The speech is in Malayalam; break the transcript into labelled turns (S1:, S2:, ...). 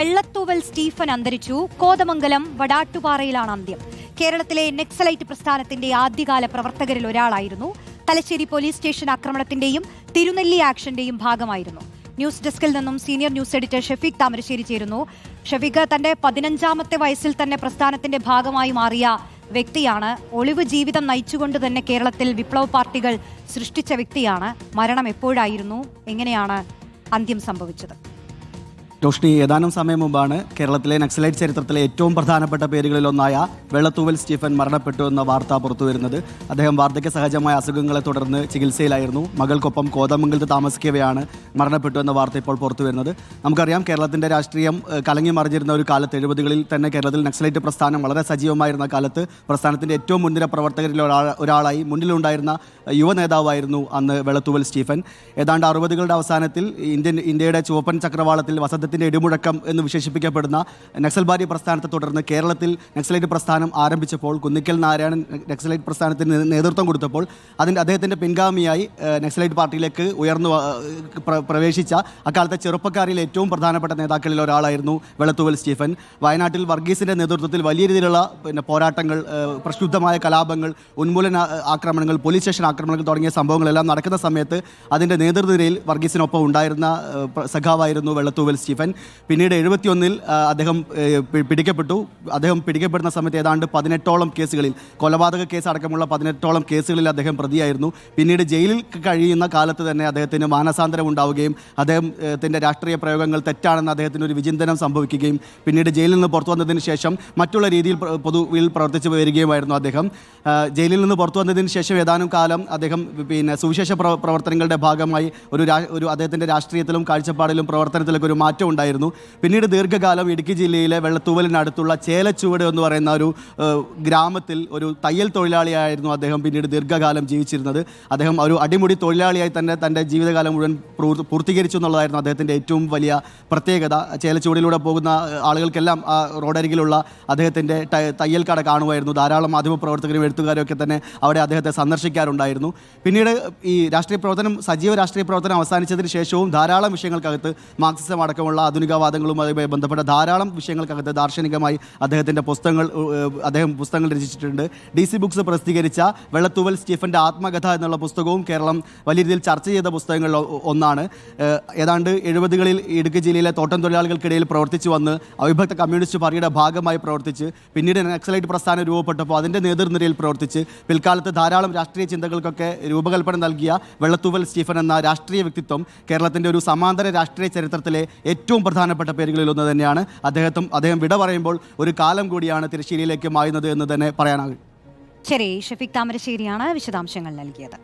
S1: വെള്ളത്തൂവൽ സ്റ്റീഫൻ അന്തരിച്ചു. കോതമംഗലം വടാട്ടുപാറയിലാണ് അന്ത്യം. കേരളത്തിലെ നക്സലൈറ്റ് പ്രസ്ഥാനത്തിന്റെ ആദ്യകാല പ്രവർത്തകരിൽ ഒരാളായിരുന്നു. തലശ്ശേരി പോലീസ് സ്റ്റേഷൻ ആക്രമണത്തിന്റെയും തിരുനെല്ലി ആക്ഷന്റെയും ഭാഗമായിരുന്നു. ന്യൂസ് ഡെസ്കിൽ നിന്നും senior news editor Shafeeq Thamarassery ചേരുന്നു. ഷഫീഖ്, തന്റെ 15ാമത്തെ വയസ്സിൽ തന്നെ പ്രസ്ഥാനത്തിന്റെ ഭാഗമായി മാറിയ വ്യക്തിയാണ്. ഒളിവ് ജീവിതം നയിച്ചുകൊണ്ട് തന്നെ കേരളത്തിൽ വിപ്ലവ പാർട്ടികൾ സൃഷ്ടിച്ച വ്യക്തിയാണ്. മരണം എപ്പോഴായിരുന്നു, എങ്ങനെയാണ് അന്ത്യം സംഭവിച്ചത്?
S2: റോഷ്നി, ഏതാനും സമയം മുമ്പാണ് കേരളത്തിലെ നക്സലൈറ്റ് ചരിത്രത്തിലെ ഏറ്റവും പ്രധാനപ്പെട്ട പേരുകളിലൊന്നായ വെള്ളത്തൂവൽ സ്റ്റീഫൻ മരണപ്പെട്ടു എന്ന വാർത്ത പുറത്തുവരുന്നത്. അദ്ദേഹം വാർദ്ധക്യ സഹജമായ അസുഖങ്ങളെ തുടർന്ന് ചികിത്സയിലായിരുന്നു. മകൾക്കൊപ്പം കോതമംഗലത്ത് താമസിക്കവെയാണ് മരണപ്പെട്ടു എന്ന വാർത്ത ഇപ്പോൾ പുറത്തുവരുന്നത്. നമുക്കറിയാം, കേരളത്തിൻ്റെ രാഷ്ട്രീയം കലങ്ങി മറിഞ്ഞിരുന്ന ഒരു കാലത്ത്, 70കളിൽ തന്നെ കേരളത്തിൽ നക്സലൈറ്റ് പ്രസ്ഥാനം വളരെ സജീവമായിരുന്ന കാലത്ത് പ്രസ്ഥാനത്തിൻ്റെ ഏറ്റവും മുൻനിര പ്രവർത്തകരിൽ ഒരാളായി മുന്നിലുണ്ടായിരുന്ന യുവ നേതാവായിരുന്നു അന്ന് വെള്ളത്തൂവൽ സ്റ്റീഫൻ. ഏതാണ്ട് 60കളുടെ അവസാനത്തിൽ ഇന്ത്യയുടെ ചുവപ്പൻ ചക്രവാളത്തിൽ വസന്തത്തിൻ്റെ ഇടിമുഴക്കം എന്ന് വിശേഷിപ്പിക്കപ്പെടുന്ന നക്സൽബാരി പ്രസ്ഥാനത്തെ തുടർന്ന് കേരളത്തിൽ നക്സലൈറ്റ് പ്രസ്ഥാനം ആരംഭിച്ചപ്പോൾ, കുന്നിക്കൽ നാരായണൻ നക്സലൈറ്റ് പ്രസ്ഥാനത്തിന് നേതൃത്വം കൊടുത്തപ്പോൾ അദ്ദേഹത്തിൻ്റെ പിൻഗാമിയായി നക്സലൈറ്റ് പാർട്ടിയിലേക്ക് പ്രവേശിച്ച അക്കാലത്തെ ചെറുപ്പക്കാരിൽ ഏറ്റവും പ്രധാനപ്പെട്ട നേതാക്കളിൽ ഒരാളായിരുന്നു വെള്ളത്തൂവൽ സ്റ്റീഫൻ. വയനാട്ടിൽ വർഗീസിൻ്റെ നേതൃത്വത്തിൽ വലിയ രീതിയിലുള്ള പോരാട്ടങ്ങൾ, പ്രക്ഷുബ്ധമായ കലാപങ്ങൾ, ഉന്മൂലന ആക്രമണങ്ങൾ, പോലീസ് സ്റ്റേഷൻ ആക്രമണങ്ങൾ തുടങ്ങിയ സംഭവങ്ങളെല്ലാം നടക്കുന്ന സമയത്ത് അതിൻ്റെ നേതൃനിരയിൽ വർഗീസിനൊപ്പം ഉണ്ടായിരുന്ന സഖാവായിരുന്നു വെള്ളത്തൂവൽ സ്റ്റീഫൻ. പിന്നീട് 71-ൽ അദ്ദേഹം പിടിക്കപ്പെട്ടു. അദ്ദേഹം പിടിക്കപ്പെടുന്ന സമയത്ത് ഏതാണ്ട് 18ഓളം കേസുകളിൽ, കൊലപാതക കേസ് അടക്കമുള്ള 18ഓളം കേസുകളിൽ അദ്ദേഹം പ്രതിയായിരുന്നു. പിന്നീട് ജയിലിൽ കഴിയുന്ന കാലത്ത് തന്നെ അദ്ദേഹത്തിന് മാനസാന്തരം ഉണ്ടാവുകയും അദ്ദേഹത്തിൻ്റെ രാഷ്ട്രീയ പ്രയോഗങ്ങൾ തെറ്റാണെന്ന് അദ്ദേഹത്തിന് ഒരു വിചിന്തനം സംഭവിക്കുകയും പിന്നീട് ജയിലിൽ നിന്ന് പുറത്തു വന്നതിന് ശേഷം മറ്റുള്ള രീതിയിൽ പൊതുവിൽ പ്രവർത്തിച്ചു വരികയുമായിരുന്നു അദ്ദേഹം. ജയിലിൽ നിന്ന് പുറത്തു വന്നതിന് ശേഷം ഏതാനും കാലം അദ്ദേഹം സുവിശേഷ പ്രവർത്തനങ്ങളുടെ ഭാഗമായി ഒരു അദ്ദേഹത്തിൻ്റെ രാഷ്ട്രീയത്തിലും കാഴ്ചപ്പാടിലും പ്രവർത്തനത്തിലൊക്കെ ഒരു മാറ്റം ഉണ്ടായിരുന്നു. പിന്നീട് ദീർഘകാലം ഇടുക്കി ജില്ലയിലെ വെള്ളത്തൂവലിനടുത്തുള്ള ചേലച്ചുവട് എന്ന് പറയുന്ന ഒരു ഗ്രാമത്തിൽ ഒരു തയ്യൽ തൊഴിലാളിയായിരുന്നു അദ്ദേഹം പിന്നീട് ദീർഘകാലം ജീവിച്ചിരുന്നത്. അദ്ദേഹം ഒരു അടിമുടി തൊഴിലാളിയായി തന്നെ തൻ്റെ ജീവിതകാലം മുഴുവൻ പൂർത്തീകരിച്ചു എന്നുള്ളതായിരുന്നു അദ്ദേഹത്തിൻ്റെ ഏറ്റവും വലിയ പ്രത്യേകത. ചേലച്ചുവടിലൂടെ പോകുന്ന ആളുകൾക്കെല്ലാം ആ റോഡരികിലുള്ള അദ്ദേഹത്തിൻ്റെ തയ്യൽ കട കാണുമായിരുന്നു. ധാരാളം മാധ്യമപ്രവർത്തകരും എഴുത്തുകാരും ഒക്കെ തന്നെ അവിടെ അദ്ദേഹത്തെ സന്ദർശിക്കാറുണ്ടായിരുന്നു. പിന്നീട് ഈ സജീവ രാഷ്ട്രീയ പ്രവർത്തനം അവസാനിച്ചതിന് ശേഷവും ധാരാളം വിഷയങ്ങൾക്കകത്ത്, മാർക്സിസം അടക്കമുള്ള ആധുനികവാദങ്ങളുമായി ബന്ധപ്പെട്ട ധാരാളം വിഷയങ്ങൾക്കകത്ത് ദാർശനികമായി അദ്ദേഹം പുസ്തകങ്ങൾ രചിച്ചിട്ടുണ്ട്. DC ബുക്സ് പ്രസിദ്ധീകരിച്ച വെള്ളത്തൂവൽ സ്റ്റീഫൻ്റെ ആത്മകഥ എന്നുള്ള പുസ്തകവും കേരളം വലിയ രീതിയിൽ ചർച്ച ചെയ്ത പുസ്തകങ്ങളിൽ ഒന്നാണ്. ഏതാണ്ട് 70കളിൽ ഇടുക്കി ജില്ലയിലെ തോട്ടം തൊഴിലാളികൾക്കിടയിൽ പ്രവർത്തിച്ചു വന്ന് അവിഭക്ത കമ്മ്യൂണിസ്റ്റ് പാർട്ടിയുടെ ഭാഗമായി പ്രവർത്തിച്ച് പിന്നീട് നക്സലൈറ്റ് പ്രസ്ഥാനം രൂപപ്പെട്ടപ്പോൾ അതിൻ്റെ നേതൃനിരയിൽ പ്രവർത്തിച്ച് പിൽക്കാലത്ത് ധാരാളം രാഷ്ട്രീയ ചിന്തകൾക്കൊക്കെ രൂപകൽപ്പന നൽകിയ വെള്ളത്തൂവൽ സ്റ്റീഫൻ എന്ന രാഷ്ട്രീയ വ്യക്തിത്വം കേരളത്തിൻ്റെ ഒരു സമാന്തര രാഷ്ട്രീയ ചരിത്രത്തിലെ ഏറ്റവും പ്രധാനപ്പെട്ട പേരുകളിലൊന്ന് തന്നെയാണ്. അദ്ദേഹം വിട പറയുമ്പോൾ ഒരു കാലം കൂടിയാണ് തിരശ്ശീലയിലേക്ക് മായുന്നത് എന്ന് തന്നെ പറയാനാകും.
S1: ശരി, ഷഫീഖ് താമരശ്ശേരിയാണ് വിശദാംശങ്ങൾ നൽകിയത്.